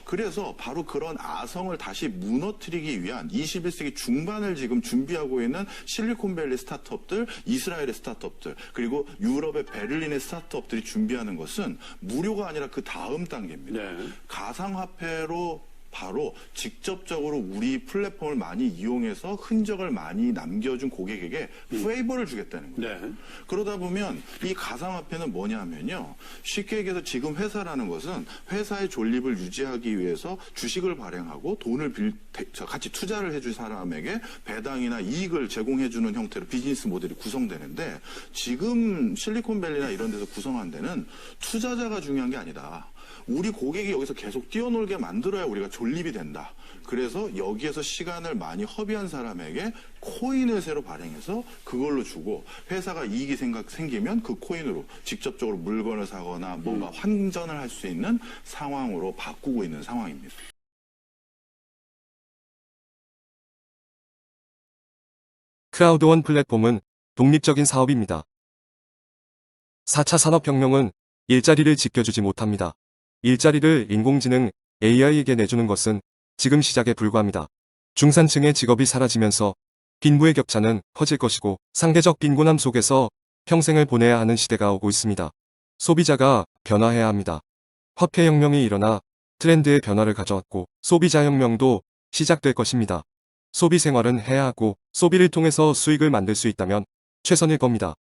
[SPEAKER 8] 그래서 바로 그런 아성을 다시 무너뜨리기 위한 21세기 중반을 지금 준비하고 있는 실리콘밸리 스타트업들, 이스라엘의 스타트업들, 그리고 유럽의 베를린의 스타트업들이 준비하는 것은 무료가 아니라 그 다음 단계입니다.
[SPEAKER 9] 네.
[SPEAKER 8] 가상화폐로 바로 직접적으로 우리 플랫폼을 많이 이용해서 흔적을 많이 남겨준 고객에게 페이버를 주겠다는 거예요.
[SPEAKER 9] 네.
[SPEAKER 8] 그러다 보면 이 가상화폐는 뭐냐면요. 쉽게 얘기해서 지금 회사라는 것은 회사의 존립을 유지하기 위해서 주식을 발행하고 돈을 같이 투자를 해줄 사람에게 배당이나 이익을 제공해주는 형태로 비즈니스 모델이 구성되는데 지금 실리콘밸리나 이런 데서 구성한 데는 투자자가 중요한 게 아니다. 우리 고객이 여기서 계속 뛰어놀게 만들어야 우리가 존립이 된다. 그래서 여기에서 시간을 많이 허비한 사람에게 코인을 새로 발행해서 그걸로 주고 회사가 이익이 생기면 그 코인으로 직접적으로 물건을 사거나 뭔가 환전을 할 수 있는 상황으로 바꾸고 있는 상황입니다.
[SPEAKER 10] 크라우드원 플랫폼은 독립적인 사업입니다. 4차 산업혁명은 일자리를 지켜주지 못합니다. 일자리를 인공지능 AI에게 내주는 것은 지금 시작에 불과합니다. 중산층의 직업이 사라지면서 빈부의 격차는 커질 것이고 상대적 빈곤함 속에서 평생을 보내야 하는 시대가 오고 있습니다. 소비자가 변화해야 합니다. 화폐혁명이 일어나 트렌드의 변화를 가져왔고 소비자혁명도 시작될 것입니다. 소비 생활은 해야 하고 소비를 통해서 수익을 만들 수 있다면 최선일 겁니다.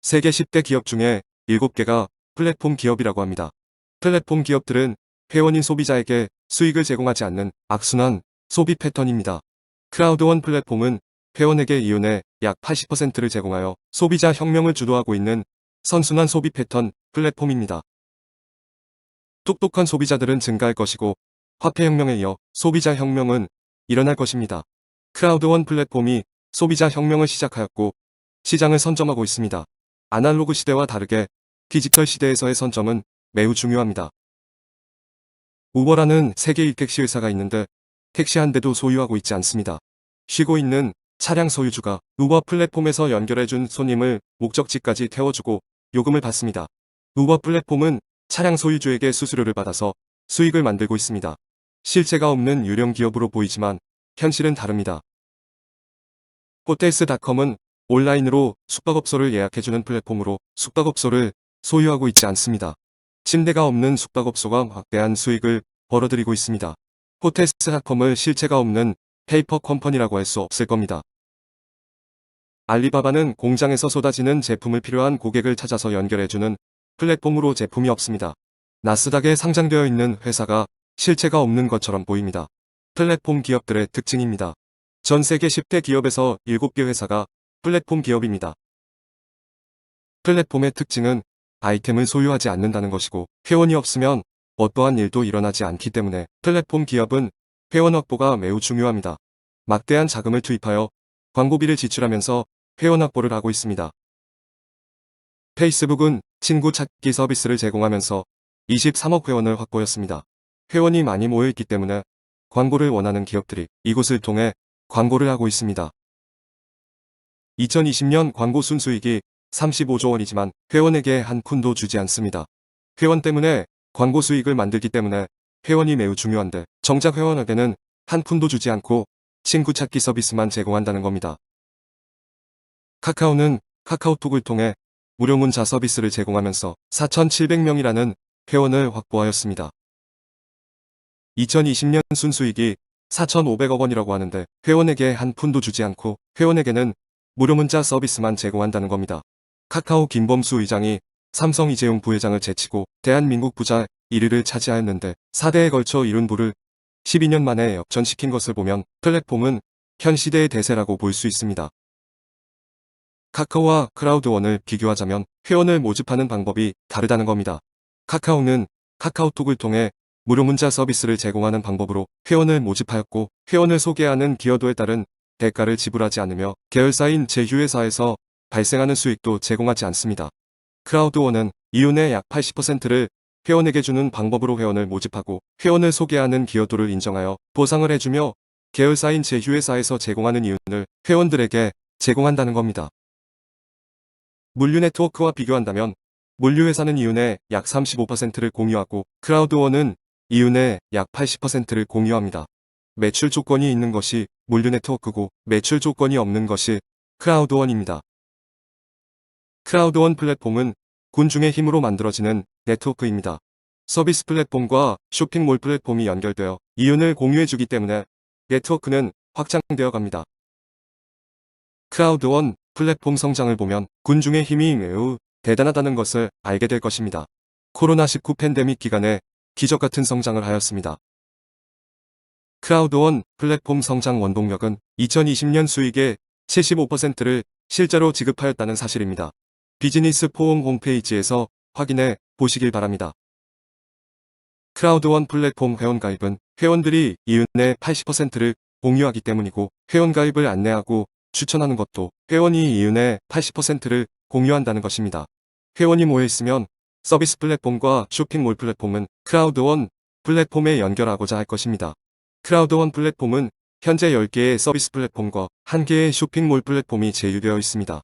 [SPEAKER 10] 세계 10대 기업 중에 7개가 플랫폼 기업이라고 합니다. 플랫폼 기업들은 회원인 소비자에게 수익을 제공하지 않는 악순환 소비 패턴입니다. 크라우드원 플랫폼은 회원에게 이윤의 약 80%를 제공하여 소비자 혁명을 주도하고 있는 선순환 소비 패턴 플랫폼입니다. 똑똑한 소비자들은 증가할 것이고 화폐혁명에 이어 소비자 혁명은 일어날 것입니다. 크라우드원 플랫폼이 소비자 혁명을 시작하였고 시장을 선점하고 있습니다. 아날로그 시대와 다르게 디지털 시대에서의 선점은 매우 중요합니다. 우버라는 세계 1택시 회사가 있는데 택시 한 대도 소유하고 있지 않습니다. 쉬고 있는 차량 소유주가 우버 플랫폼에서 연결해준 손님을 목적지까지 태워주고 요금을 받습니다. 우버 플랫폼은 차량 소유주에게 수수료를 받아서 수익을 만들고 있습니다. 실체가 없는 유령 기업으로 보이지만 현실은 다릅니다. 호텔스닷컴은 온라인으로 숙박업소를 예약해주는 플랫폼으로 숙박업소를 소유하고 있지 않습니다. 침대가 없는 숙박업소가 막대한 수익을 벌어들이고 있습니다. 호텔스닷컴을 실체가 없는 페이퍼 컴퍼니라고 할 수 없을 겁니다. 알리바바는 공장에서 쏟아지는 제품을 필요한 고객을 찾아서 연결해주는 플랫폼으로 제품이 없습니다. 나스닥에 상장되어 있는 회사가 실체가 없는 것처럼 보입니다. 플랫폼 기업들의 특징입니다. 전 세계 10대 기업에서 7개 회사가 플랫폼 기업입니다. 플랫폼의 특징은 아이템을 소유하지 않는다는 것이고 회원이 없으면 어떠한 일도 일어나지 않기 때문에 플랫폼 기업은 회원 확보가 매우 중요합니다. 막대한 자금을 투입하여 광고비를 지출하면서 회원 확보를 하고 있습니다. 페이스북은 친구 찾기 서비스를 제공하면서 23억 회원을 확보했습니다. 회원이 많이 모여있기 때문에 광고를 원하는 기업들이 이곳을 통해 광고를 하고 있습니다. 2020년 광고 순수익이 35조 원이지만 회원에게 한 푼도 주지 않습니다. 회원 때문에 광고 수익을 만들기 때문에 회원이 매우 중요한데 정작 회원에게는 한 푼도 주지 않고 친구 찾기 서비스만 제공한다는 겁니다. 카카오는 카카오톡을 통해 무료 문자 서비스를 제공하면서 4,700명이라는 회원을 확보하였습니다. 2020년 순수익이 4,500억 원이라고 하는데 회원에게 한 푼도 주지 않고 회원에게는 무료 문자 서비스만 제공한다는 겁니다. 카카오 김범수 의장이 삼성 이재용 부회장을 제치고 대한민국 부자 1위를 차지하였는데 4대에 걸쳐 이룬 부를 12년 만에 역전시킨 것을 보면 플랫폼은 현 시대의 대세라고 볼 수 있습니다. 카카오와 크라우드원을 비교하자면 회원을 모집하는 방법이 다르다는 겁니다. 카카오는 카카오톡을 통해 무료 문자 서비스를 제공하는 방법으로 회원을 모집하였고 회원을 소개하는 기여도에 따른 대가를 지불하지 않으며 계열사인 제휴회사에서 발생하는 수익도 제공하지 않습니다. 크라우드원은 이윤의 약 80%를 회원에게 주는 방법으로 회원을 모집하고 회원을 소개하는 기여도를 인정하여 보상을 해주며 계열사인 제휴회사에서 제공하는 이윤을 회원들에게 제공한다는 겁니다. 물류 네트워크와 비교한다면 물류회사는 이윤의 약 35%를 공유하고 크라우드원은 이윤의 약 80%를 공유합니다. 매출 조건이 있는 것이 물류 네트워크고 매출 조건이 없는 것이 크라우드원입니다. 크라우드원 플랫폼은 군중의 힘으로 만들어지는 네트워크입니다. 서비스 플랫폼과 쇼핑몰 플랫폼이 연결되어 이윤을 공유해주기 때문에 네트워크는 확장되어 갑니다. 크라우드원 플랫폼 성장을 보면 군중의 힘이 매우 대단하다는 것을 알게 될 것입니다. 코로나19 팬데믹 기간에 기적 같은 성장을 하였습니다. 크라우드원 플랫폼 성장 원동력은 2020년 수익의 75%를 실제로 지급하였다는 사실입니다. 비즈니스 포럼 홈페이지에서 확인해 보시길 바랍니다. 크라우드원 플랫폼 회원가입은 회원들이 이윤의 80%를 공유하기 때문이고 회원가입을 안내하고 추천하는 것도 회원이 이윤의 80%를 공유한다는 것입니다. 회원이 모여있으면 서비스 플랫폼과 쇼핑몰 플랫폼은 크라우드원 플랫폼에 연결하고자 할 것입니다. 크라우드원 플랫폼은 현재 10개의 서비스 플랫폼과 1개의 쇼핑몰 플랫폼이 제휴되어 있습니다.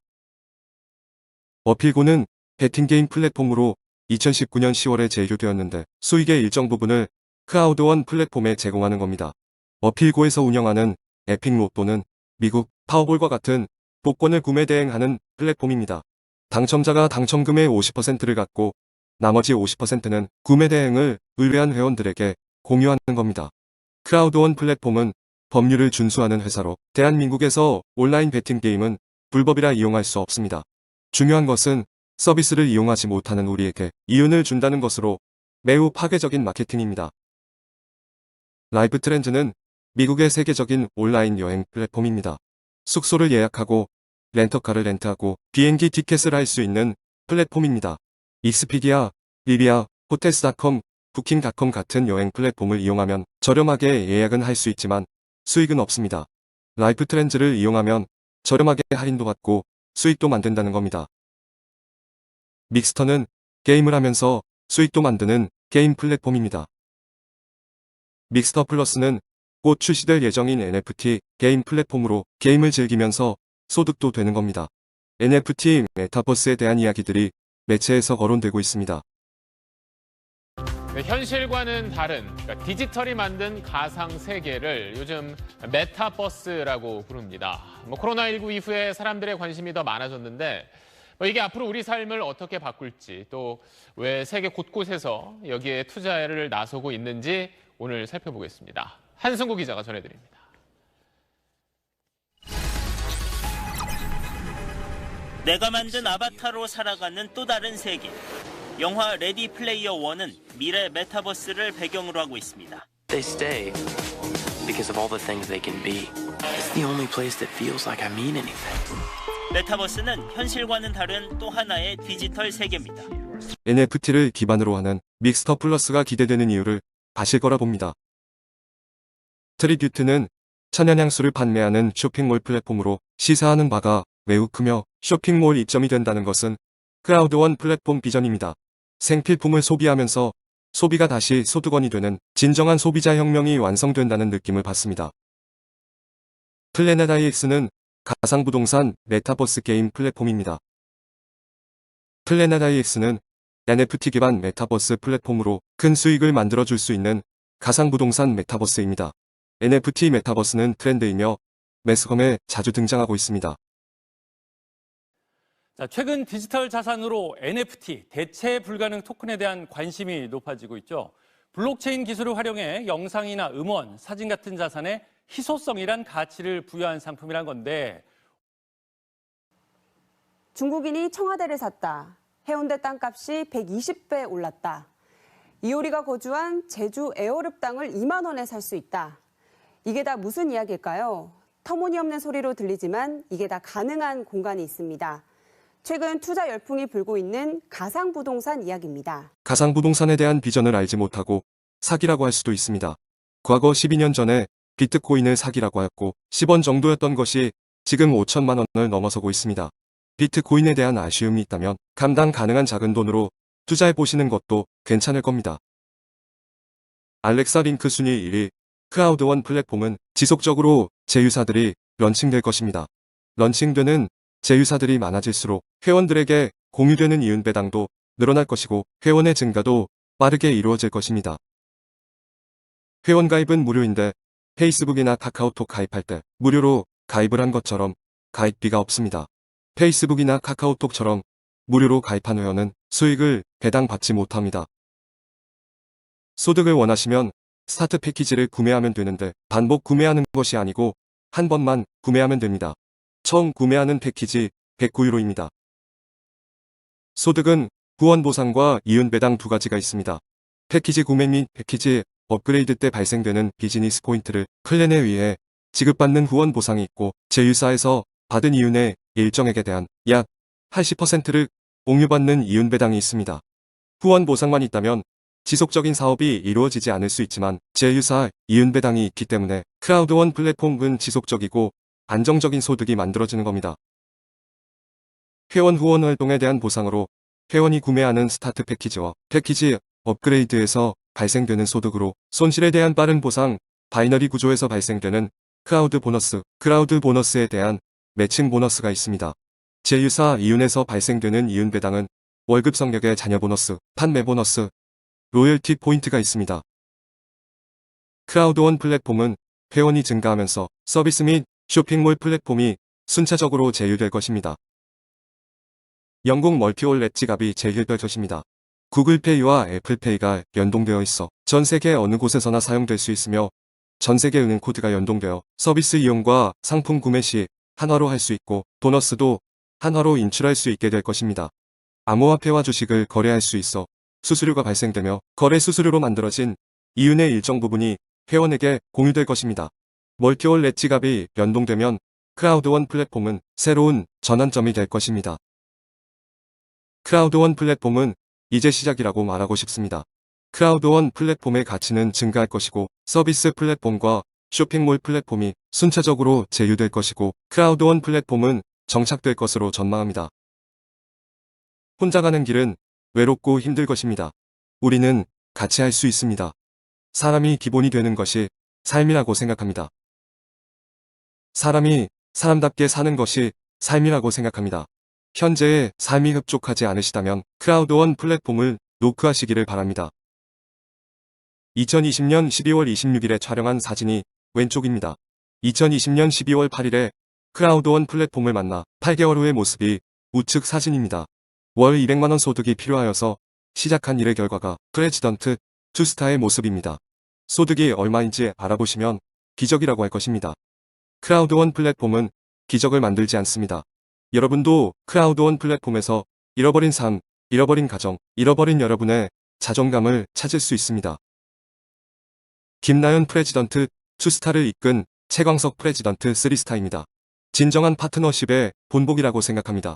[SPEAKER 10] 어필고는 베팅게임 플랫폼으로 2019년 10월에 제휴되었는데 수익의 일정 부분을 크라우드원 플랫폼에 제공하는 겁니다. 어필고에서 운영하는 에픽로또는 미국 파워볼과 같은 복권을 구매 대행하는 플랫폼입니다. 당첨자가 당첨금의 50%를 갖고 나머지 50%는 구매 대행을 의뢰한 회원들에게 공유하는 겁니다. 크라우드원 플랫폼은 법률을 준수하는 회사로 대한민국에서 온라인 베팅 게임은 불법이라 이용할 수 없습니다. 중요한 것은 서비스를 이용하지 못하는 우리에게 이윤을 준다는 것으로 매우 파괴적인 마케팅입니다. 라이프 트렌즈는 미국의 세계적인 온라인 여행 플랫폼입니다. 숙소를 예약하고 렌터카를 렌트하고 비행기 티켓을 할 수 있는 플랫폼입니다. 익스피디아, 리비아, 호텔스닷컴, 부킹닷컴 같은 여행 플랫폼을 이용하면 저렴하게 예약은 할 수 있지만 수익은 없습니다. 라이프 트렌즈를 이용하면 저렴하게 할인도 받고 수익도 만든다는 겁니다. 믹스터는 게임을 하면서 수익도 만드는 게임 플랫폼입니다. 믹스터 플러스는 곧 출시될 예정인 NFT 게임 플랫폼으로 게임을 즐기면서 소득도 되는 겁니다. NFT 메타버스에 대한 이야기들이 매체에서 거론되고 있습니다.
[SPEAKER 9] 네, 현실과는 다른 디지털이 만든 가상 세계를 요즘 메타버스라고 부릅니다. 코로나19 이후에 사람들의 관심이 더 많아졌는데 이게 앞으로 우리 삶을 어떻게 바꿀지 또 왜 세계 곳곳에서 여기에 투자를 나서고 있는지 오늘 살펴보겠습니다. 한승구 기자가 전해드립니다.
[SPEAKER 11] 내가 만든 아바타로 살아가는 또 다른 세계. 영화 레디 플레이어 1은 미래 메타버스를 배경으로 하고 있습니다.
[SPEAKER 12] They stay because of all the things they can be. It's the only place that feels like I mean anything.
[SPEAKER 11] 메타버스는 현실과는 다른 또 하나의 디지털 세계입니다.
[SPEAKER 10] NFT를 기반으로 하는 믹스터 플러스가 기대되는 이유를 아실 거라 봅니다. 트리뷰트는 천연향수를 판매하는 쇼핑몰 플랫폼으로 시사하는 바가 매우 크며 쇼핑몰 입점이 된다는 것은 크라우드원 플랫폼 비전입니다. 생필품을 소비하면서 소비가 다시 소득원이 되는 진정한 소비자 혁명이 완성된다는 느낌을 받습니다. 플래닛 IX는 가상부동산 메타버스 게임 플랫폼입니다. 플래닛 IX는 NFT 기반 메타버스 플랫폼으로 큰 수익을 만들어줄 수 있는 가상부동산 메타버스입니다. NFT 메타버스는 트렌드이며 매스컴에 자주 등장하고 있습니다.
[SPEAKER 13] 자, 최근 디지털 자산으로 NFT, 대체 불가능 토큰에 대한 관심이 높아지고 있죠. 블록체인 기술을 활용해 영상이나 음원, 사진 같은 자산에 희소성이란 가치를 부여한 상품이란 건데,
[SPEAKER 14] 중국인이 청와대를 샀다. 해운대 땅값이 120배 올랐다. 이효리가 거주한 제주 에어릅 땅을 2만 원에 살 수 있다. 이게 다 무슨 이야기일까요? 터무니없는 소리로 들리지만 이게 다 가능한 공간이 있습니다. 최근 투자 열풍이 불고 있는 가상부동산 이야기입니다.
[SPEAKER 10] 가상부동산에 대한 비전을 알지 못하고 사기라고 할 수도 있습니다. 과거 12년 전에 비트코인을 사기라고 하였고 10원 정도였던 것이 지금 5천만 원을 넘어서고 있습니다. 비트코인에 대한 아쉬움이 있다면 감당 가능한 작은 돈으로 투자해보시는 것도 괜찮을 겁니다. 알렉사 링크 순위 1위, 크라우드원 플랫폼은 지속적으로 제휴사들이 런칭될 것입니다. 런칭되는 제휴사들이 많아질수록 회원들에게 공유되는 이윤 배당도 늘어날 것이고 회원의 증가도 빠르게 이루어질 것입니다. 회원 가입은 무료인데 페이스북이나 카카오톡 가입할 때 무료로 가입을 한 것처럼 가입비가 없습니다. 페이스북이나 카카오톡처럼 무료로 가입한 회원은 수익을 배당받지 못합니다. 소득을 원하시면 스타트 패키지를 구매하면 되는데 반복 구매하는 것이 아니고 한 번만 구매하면 됩니다. 처음 구매하는 패키지 109유로입니다. 소득은 후원 보상과 이윤 배당 두 가지가 있습니다. 패키지 구매 및 패키지 업그레이드 때 발생되는 비즈니스 포인트를 클랜에 의해 지급받는 후원 보상이 있고 제휴사에서 받은 이윤의 일정액에 대한 약 80%를 공유받는 이윤 배당이 있습니다. 후원 보상만 있다면 지속적인 사업이 이루어지지 않을 수 있지만 제휴사 이윤 배당이 있기 때문에 크라우드원 플랫폼은 지속적이고 안정적인 소득이 만들어지는 겁니다. 회원 후원 활동에 대한 보상으로 회원이 구매하는 스타트 패키지와 패키지 업그레이드에서 발생되는 소득으로 손실에 대한 빠른 보상, 바이너리 구조에서 발생되는 크라우드 보너스에 대한 매칭 보너스가 있습니다. 제휴사 이윤에서 발생되는 이윤 배당은 월급 성격의 자녀 보너스, 판매 보너스, 로열티 포인트가 있습니다. 크라우드원 플랫폼은 회원이 증가하면서 서비스 및 쇼핑몰 플랫폼이 순차적으로 제휴될 것입니다. 영국 멀티월렛 지갑이 제휴될 것입니다. 구글페이와 애플페이가 연동되어 있어 전 세계 어느 곳에서나 사용될 수 있으며 전 세계 은행 코드가 연동되어 서비스 이용과 상품 구매 시 한화로 할 수 있고 보너스도 한화로 인출할 수 있게 될 것입니다. 암호화폐와 주식을 거래할 수 있어 수수료가 발생되며 거래 수수료로 만들어진 이윤의 일정 부분이 회원에게 공유될 것입니다. 멀티월렛 지갑이 연동되면 크라우드원 플랫폼은 새로운 전환점이 될 것입니다. 크라우드원 플랫폼은 이제 시작이라고 말하고 싶습니다. 크라우드원 플랫폼의 가치는 증가할 것이고 서비스 플랫폼과 쇼핑몰 플랫폼이 순차적으로 제휴될 것이고 크라우드원 플랫폼은 정착될 것으로 전망합니다. 혼자 가는 길은 외롭고 힘들 것입니다. 우리는 같이 할 수 있습니다. 사람이 기본이 되는 것이 삶이라고 생각합니다. 사람이 사람답게 사는 것이 삶이라고 생각합니다. 현재의 삶이 흡족하지 않으시다면 크라우드원 플랫폼을 노크하시기를 바랍니다. 2020년 12월 26일에 촬영한 사진이 왼쪽입니다. 2020년 12월 8일에 크라우드원 플랫폼을 만나 8개월 후의 모습이 우측 사진입니다. 월 200만원 소득이 필요하여서 시작한 일의 결과가 프레지던트 투스타의 모습입니다. 소득이 얼마인지 알아보시면 기적이라고 할 것입니다. 크라우드원 플랫폼은 기적을 만들지 않습니다. 여러분도 크라우드원 플랫폼에서 잃어버린 삶, 잃어버린 가정, 잃어버린 여러분의 자존감을 찾을 수 있습니다. 김나연 프레지던트 2스타를 이끈 최광석 프레지던트 3스타입니다. 진정한 파트너십의 본보기라고 생각합니다.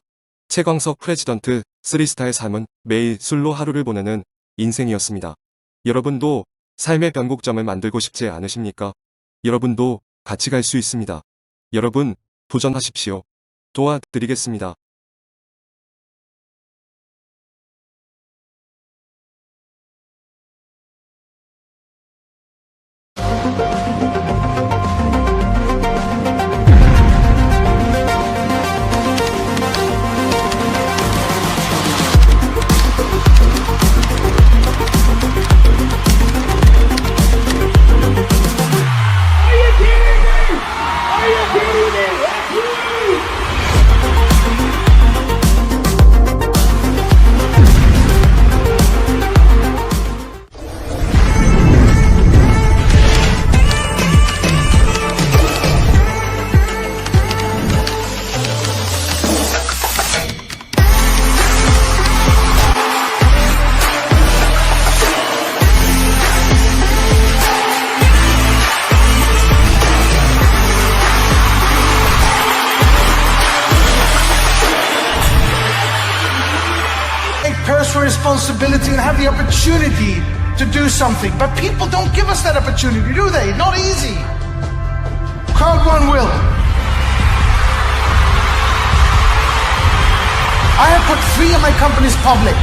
[SPEAKER 10] 최광석 프레지던트 3스타의 삶은 매일 술로 하루를 보내는 인생이었습니다. 여러분도 삶의 변곡점을 만들고 싶지 않으십니까? 여러분도 같이 갈 수 있습니다. 여러분, 도전하십시오. 도와드리겠습니다.
[SPEAKER 15] personal responsibility and have the opportunity to do something. But people don't give us that opportunity, do they? Not easy. Crowd one will. I have put 3 of my companies public.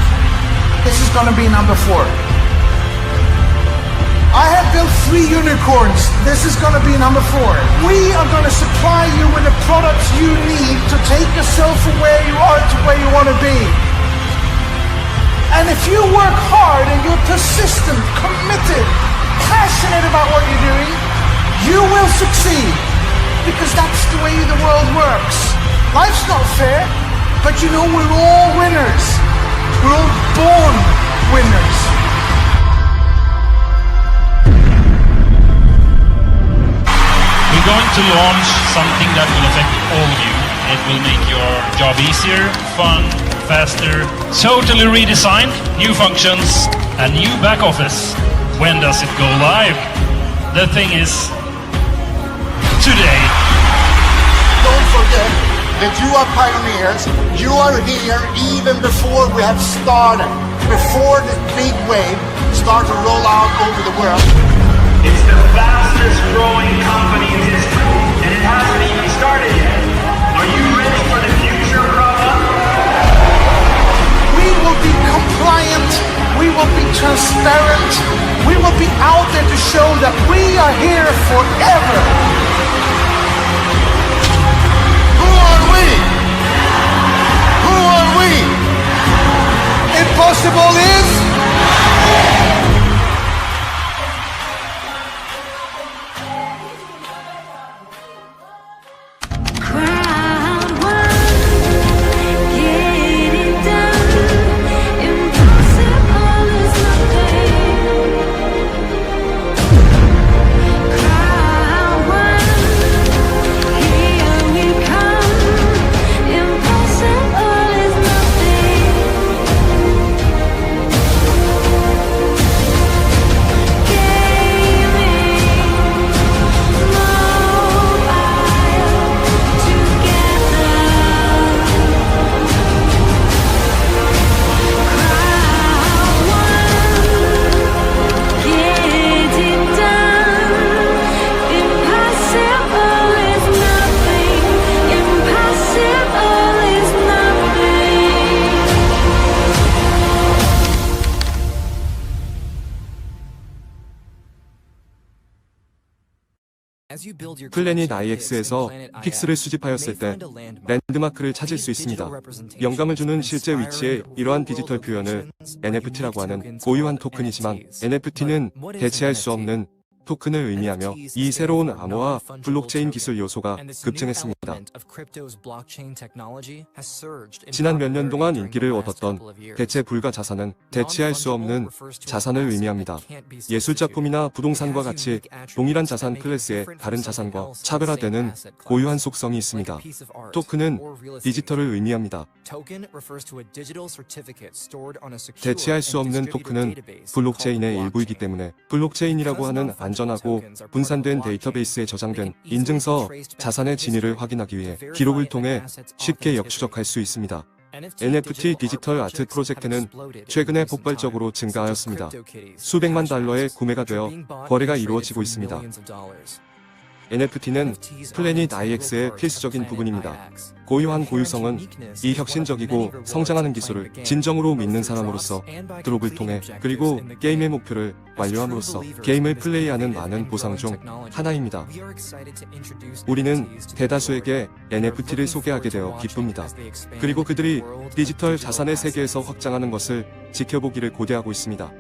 [SPEAKER 15] This is going to be number 4. I have built 3 unicorns. This is going to be number 4. We are going to supply you with the products you need to take yourself from where you are to where you want to be. And if you work hard and you're persistent, committed, passionate about what you're doing, you will succeed. Because that's the way the world works. Life's not fair, but you know we're all winners. We're all born winners.
[SPEAKER 16] We're going to launch something that will affect all of you. It will make your job easier, fun, faster, totally redesigned, new functions, and new back office. When does it go live? The thing is, today.
[SPEAKER 15] Don't forget that you are pioneers. You are here even before we have started, before the big wave starts to roll out over the world.
[SPEAKER 16] It's the fastest growing company in history, and it hasn't even started yet. Are you ready for the future, brother?
[SPEAKER 15] We will be compliant, we will be transparent, we will be out there to show that we are here forever. Who are we? Who are we? Impossible is...
[SPEAKER 10] 플래닛 IX에서 픽스를 수집하였을 때 랜드마크를 찾을 수 있습니다. 영감을 주는 실제 위치의 이러한 디지털 표현을 NFT라고 하는 고유한 토큰이지만 NFT는 대체할 수 없는 토큰을 의미하며 이 새로운 암호화 블록체인 기술 요소가 급증했습니다. 지난 몇 년 동안 인기를 얻었던 대체 불가 자산은 대체할 수 없는 자산을 의미합니다. 예술작품이나 부동산과 같이 동일한 자산 클래스의 다른 자산과 차별화되는 고유한 속성이 있습니다. 토큰은 디지털을 의미합니다. 대체할 수 없는 토큰은 블록체인의 일부이기 때문에 블록체인이라고 하는 안전하고 분산된 데이터베이스에 저장된 인증서, 자산의 진위를 확인하기 위해 기록을 통해 쉽게 역추적할 수 있습니다. NFT 디지털 아트 프로젝트는 최근에 폭발적으로 증가하였습니다. 수백만 달러의 구매가 되어 거래가 이루어지고 있습니다. NFT는 플래닛 IX의 필수적인 부분입니다. 고유한 고유성은 이 혁신적이고 성장하는 기술을 진정으로 믿는 사람으로서 드롭을 통해 그리고 게임의 목표를 완료함으로써 게임을 플레이하는 많은 보상 중 하나입니다. 우리는 대다수에게 NFT를 소개하게 되어 기쁩니다. 그리고 그들이 디지털 자산의 세계에서 확장하는 것을 지켜보기를 고대하고 있습니다.